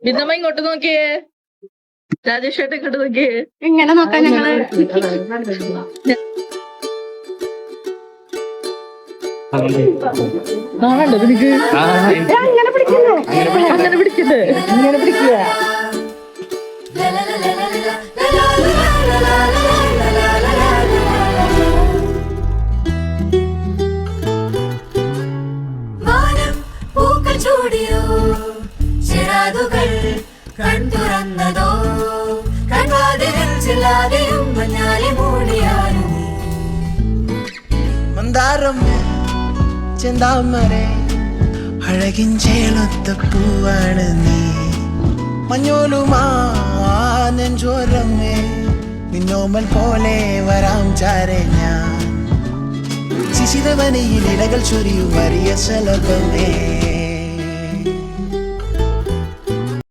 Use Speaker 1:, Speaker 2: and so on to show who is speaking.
Speaker 1: ബിന്ദമ്മ ഇങ്ങോട്ട് നോക്കിയേ. രാജേഷ് ഏട്ടൻ ഇങ്ങോട്ട് നോക്കിയേ.
Speaker 2: എങ്ങനെ നോക്കാൻ ഞങ്ങള്
Speaker 1: കാണണ്ടോ നിനക്ക്?
Speaker 2: അങ്ങനെ പിടിക്കുന്നു
Speaker 1: അങ്ങനെ പിടിക്കട്ടെ, ഇങ്ങനെ പിടിക്കുക.
Speaker 3: കൺതുറന്നതോ കൺവാതിലിൽ ചില്ലാതെയും മഞ്ഞാലി മൂടിയാലും
Speaker 4: മന്ദാരമേ ചെന്താമരേ അഴകിൻ ചേലൊത്ത പൂവാണ് നീ. മഞ്ഞോലുമാ നെഞ്ചോരമേ നിന്നോമൽ പോലെ വരാം ചാരെ ഞാൻ. ശിശിരവനിയിൽ ഇലകൾ ചൊരിയും വലിയ ശലഭമേ.